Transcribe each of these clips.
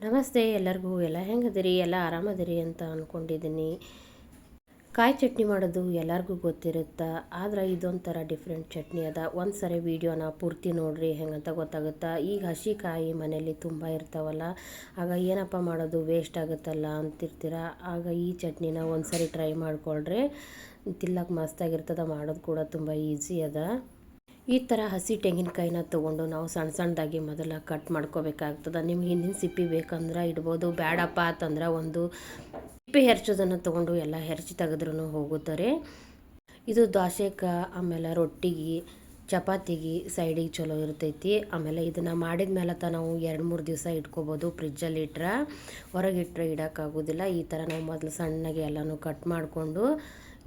ನಮಸ್ತೆ ಎಲ್ಲರಿಗೂ. ಎಲ್ಲ ಹೆಂಗದಿರಿ? ಎಲ್ಲ ಆರಾಮದಿರಿ ಅಂತ ಅಂದ್ಕೊಂಡಿದ್ದೀನಿ. ಕಾಯಿ ಚಟ್ನಿ ಮಾಡೋದು ಎಲ್ಲರಿಗೂ ಗೊತ್ತಿರುತ್ತೆ, ಆದ್ರೆ ಇದೊಂಥರ ಡಿಫ್ರೆಂಟ್ ಚಟ್ನಿ ಅದ. ಒಂದು ಸರಿ ವೀಡಿಯೋನ ಪೂರ್ತಿ ನೋಡ್ರಿ, ಹೆಂಗಂತ ಗೊತ್ತಾಗುತ್ತಾ. ಈಗ ಹಸಿ ಕಾಯಿ ಮನೇಲಿ ತುಂಬ ಇರ್ತಾವಲ್ಲ, ಆಗ ಏನಪ್ಪ ಮಾಡೋದು, ವೇಸ್ಟ್ ಆಗುತ್ತಲ್ಲ ಅಂತಿರ್ತೀರ. ಆಗ ಈ ಚಟ್ನಿನ ಒಂದು ಸರಿ ಟ್ರೈ ಮಾಡ್ಕೊಳ್ರಿ, ತಿನ್ನಕ್ಕೆ ಮಸ್ತಾಗಿರ್ತದೆ. ಮಾಡೋದು ಕೂಡ ತುಂಬ ಈಸಿ ಅದ. ಈ ಥರ ಹಸಿ ತೆಂಗಿನಕಾಯಿನ ತೊಗೊಂಡು ನಾವು ಸಣ್ಣ ಸಣ್ಣದಾಗಿ ಮೊದಲ ಕಟ್ ಮಾಡ್ಕೋಬೇಕಾಗ್ತದೆ. ನಿಮ್ಗೆ ಹಿಂದಿನ ಸಿಪ್ಪಿ ಬೇಕಂದ್ರೆ ಇಡ್ಬೋದು, ಬೇಡಪ್ಪ ಅಂತಂದ್ರೆ ಒಂದು ಸಿಪ್ಪೆ ಹೆರ್ಚೋದನ್ನು ತೊಗೊಂಡು ಎಲ್ಲ ಹೆರ್ಚಿ ತೆಗೆದ್ರೂ ಹೋಗುತ್ತಾರೆ. ಇದು ದೋಸೆಗೆ, ಆಮೇಲೆ ರೊಟ್ಟಿಗೆ, ಚಪಾತಿಗೆ ಸೈಡಿಗೆ ಚಲೋ ಇರ್ತೈತಿ. ಆಮೇಲೆ ಇದನ್ನು ಮಾಡಿದ ಮೇಲೆ ನಾವು 2-3 ದಿವಸ ಇಟ್ಕೋಬೋದು. ಫ್ರಿಜ್ಜಲ್ಲಿ ಇಟ್ಟರೆ, ಹೊರಗಿಟ್ರೆ ಇಡೋಕ್ಕಾಗೋದಿಲ್ಲ. ಈ ಥರ ನಾವು ಮೊದಲು ಸಣ್ಣಗೆ ಎಲ್ಲನೂ ಕಟ್ ಮಾಡಿಕೊಂಡು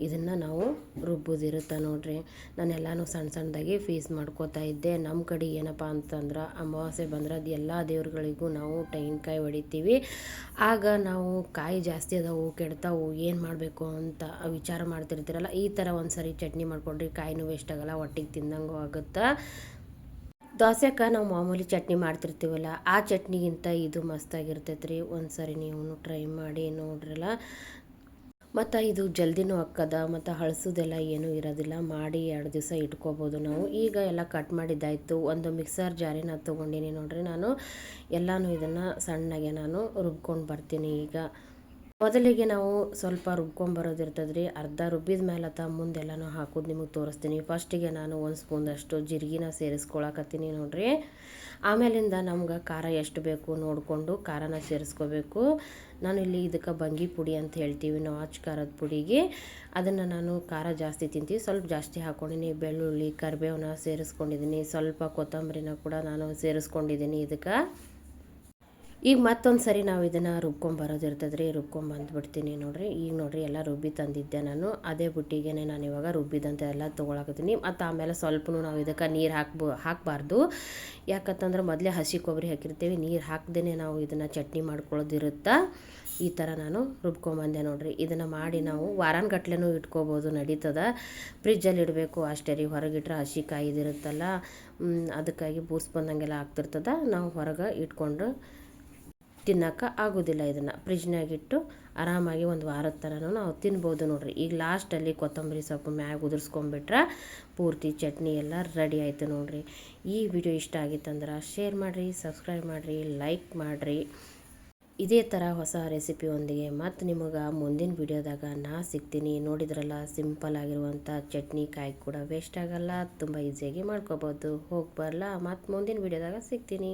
ಇದನ್ನು ನಾವು ರುಬ್ಬೋದಿರುತ್ತೆ ನೋಡ್ರಿ. ನಾನೆಲ್ಲನೂ ಸಣ್ಣ ಸಣ್ಣದಾಗಿ ಪೀಸ್ ಮಾಡ್ಕೋತಾ ಇದ್ದೆ. ನಮ್ಮ ಕಡೆ ಏನಪ್ಪ ಅಂತಂದ್ರೆ ಅಮಾವಾಸ್ಯೆ ಬಂದ್ರೆ ಅದು ಎಲ್ಲ ದೇವ್ರುಗಳಿಗೂ ನಾವು ತೆಂಗಿನಕಾಯಿ ಹೊಡಿತೀವಿ. ಆಗ ನಾವು ಕಾಯಿ ಜಾಸ್ತಿ ಅದಾವು, ಕೆಡ್ತಾವು, ಏನು ಮಾಡಬೇಕು ಅಂತ ವಿಚಾರ ಮಾಡ್ತಿರ್ತೀರಲ್ಲ, ಈ ಥರ ಒಂದು ಸರಿ ಚಟ್ನಿ ಮಾಡ್ಕೊಂಡ್ರಿ, ಕಾಯಿನೂ ವೇಸ್ಟ್ ಆಗಲ್ಲ, ಒಟ್ಟಿಗೆ ತಿಂದಂಗೂ ಆಗುತ್ತೆ. ದೋಸೆಗೆ ನಾವು ಮಾಮೂಲಿ ಚಟ್ನಿ ಮಾಡ್ತಿರ್ತೀವಲ್ಲ, ಆ ಚಟ್ನಿಗಿಂತ ಇದು ಮಸ್ತಾಗಿರ್ತೈತೆ ರೀ. ಒಂದು ಸರಿ ನೀವು ಟ್ರೈ ಮಾಡಿ ನೋಡ್ರಲ್ಲ. ಮತ್ತು ಇದು ಜಲ್ದಿನೂ ಹಾಕದ, ಮತ್ತು ಹಳಸೋದೆಲ್ಲ ಏನೂ ಇರೋದಿಲ್ಲ. ಮಾಡಿ 2 ದಿವಸ ಇಟ್ಕೋಬೋದು ನಾವು. ಈಗ ಎಲ್ಲ ಕಟ್ ಮಾಡಿದ್ದಾಯಿತು. ಒಂದು ಮಿಕ್ಸರ್ ಜಾರಿನ ತೊಗೊಂಡಿನಿ ನೋಡ್ರಿ. ನಾನು ಎಲ್ಲನೂ ಇದನ್ನು ಸಣ್ಣಗೆ ನಾನು ರುಬ್ಕೊಂಡು ಬರ್ತೀನಿ. ಈಗ ಮೊದಲಿಗೆ ನಾವು ಸ್ವಲ್ಪ ರುಬ್ಕೊಂಬರೋದಿರ್ತದೆ ರೀ. ಅರ್ಧ ರುಬ್ಬಿದ ಮೇಲೆ ಮುಂದೆಲ್ಲನೂ ಹಾಕೋದು ನಿಮಗೆ ತೋರಿಸ್ತೀನಿ. ಫಸ್ಟಿಗೆ ನಾನು 1 ಸ್ಪೂನಷ್ಟು ಜೀರಿಗೆನ ಸೇರಿಸ್ಕೊಳಕತ್ತೀನಿ ನೋಡ್ರಿ. ಆಮೇಲಿಂದ ನಮ್ಗೆ ಖಾರ ಎಷ್ಟು ಬೇಕು ನೋಡಿಕೊಂಡು ಖಾರನ ಸೇರಿಸ್ಕೋಬೇಕು. ನಾನು ಇಲ್ಲಿ ಇದಕ್ಕೆ ಬಂಗಿ ಪುಡಿ ಅಂತ ಹೇಳ್ತೀವಿ ನಾವು, ಅಚ್ಚ ಖಾರದ ಪುಡಿಗೆ. ಅದನ್ನು ನಾನು ಖಾರ ಜಾಸ್ತಿ ತಿಂತೀವಿ, ಸ್ವಲ್ಪ ಜಾಸ್ತಿ ಹಾಕ್ಕೊಂಡಿನಿ. ಬೆಳ್ಳುಳ್ಳಿ, ಕರಿಬೇವನ್ನ ಸೇರಿಸ್ಕೊಂಡಿದ್ದೀನಿ. ಸ್ವಲ್ಪ ಕೊತ್ತಂಬರಿನ ಕೂಡ ನಾನು ಸೇರಿಸ್ಕೊಂಡಿದ್ದೀನಿ ಇದಕ್ಕೆ. ಈಗ ಮತ್ತೊಂದು ಸರಿ ನಾವು ಇದನ್ನು ರುಬ್ಕೊಂಬರೋದಿರ್ತದೆ ರೀ. ರುಬ್ಕೊಂಬಂದ್ಬಿಡ್ತೀನಿ ನೋಡಿರಿ. ಈಗ ನೋಡಿರಿ, ಎಲ್ಲ ರುಬ್ಬಿ ತಂದಿದ್ದೆ ನಾನು. ಅದೇ ಬುಟ್ಟಿಗೆ ನಾನು ಇವಾಗ ರುಬ್ಬಿದಂತ ಎಲ್ಲ ತೊಗೊಳಕತ್ತೀನಿ. ಮತ್ತು ಆಮೇಲೆ ಸ್ವಲ್ಪನೂ ನಾವು ಇದಕ್ಕೆ ನೀರು ಹಾಕಬಾರ್ದು. ಯಾಕಂತಂದ್ರೆ ಮೊದಲೇ ಹಸಿ ಕೊಬ್ಬರಿ ಹಾಕಿರ್ತೀವಿ, ನೀರು ಹಾಕ್ದೇ ನಾವು ಇದನ್ನು ಚಟ್ನಿ ಮಾಡ್ಕೊಳ್ಳೋದಿರುತ್ತೆ. ಈ ಥರ ನಾನು ರುಬ್ಕೊಂಬಂದೆ ನೋಡಿರಿ. ಇದನ್ನು ಮಾಡಿ ನಾವು ವಾರಾನ್ಗಟ್ಲೆನೂ ಇಟ್ಕೋಬೋದು, ನಡೀತದೆ. ಫ್ರಿಜ್ಜಲ್ಲಿ ಇಡಬೇಕು ಅಷ್ಟೇ ರೀ. ಹೊರಗಿಟ್ರೆ ಹಸಿ ಕಾಯಿದಿರುತ್ತಲ್ಲ, ಅದಕ್ಕಾಗಿ ಬೂಸ್ ಬಂದಂಗೆಲ್ಲ ಆಗ್ತಿರ್ತದೆ. ನಾವು ಹೊರಗೆ ಇಟ್ಕೊಂಡು ತಿನ್ನೋಕೆ ಆಗೋದಿಲ್ಲ. ಇದನ್ನು ಫ್ರಿಜ್ನಾಗಿಟ್ಟು ಆರಾಮಾಗಿ 1 ವಾರದ ಥರನೂ ನಾವು ತಿನ್ಬೋದು ನೋಡಿರಿ. ಈಗ ಲಾಸ್ಟಲ್ಲಿ ಕೊತ್ತಂಬರಿ ಸೊಪ್ಪು ಮ್ಯಾಗ ಉದುರಿಸ್ಕೊಂಬಿಟ್ರೆ ಪೂರ್ತಿ ಚಟ್ನಿ ಎಲ್ಲ ರೆಡಿ ಆಯಿತು ನೋಡಿರಿ. ಈ ವಿಡಿಯೋ ಇಷ್ಟ ಆಗಿತ್ತಂದ್ರೆ ಶೇರ್ ಮಾಡಿರಿ, ಸಬ್ಸ್ಕ್ರೈಬ್ ಮಾಡಿರಿ, ಲೈಕ್ ಮಾಡಿರಿ. ಇದೇ ಥರ ಹೊಸ ರೆಸಿಪಿಯೊಂದಿಗೆ ಮತ್ತು ನಿಮಗೆ ಮುಂದಿನ ವಿಡಿಯೋದಾಗ ನಾ ಸಿಗ್ತೀನಿ. ನೋಡಿದ್ರಲ್ಲ, ಸಿಂಪಲ್ ಆಗಿರುವಂಥ ಚಟ್ನಿ, ಕಾಯಿ ಕೂಡ ವೇಸ್ಟ್ ಆಗಲ್ಲ, ತುಂಬ ಈಸಿಯಾಗಿ ಮಾಡ್ಕೋಬೋದು. ಹೋಗಿ ಬರಲ್ಲ, ಮತ್ತು ಮುಂದಿನ ವಿಡಿಯೋದಾಗ ಸಿಗ್ತೀನಿ.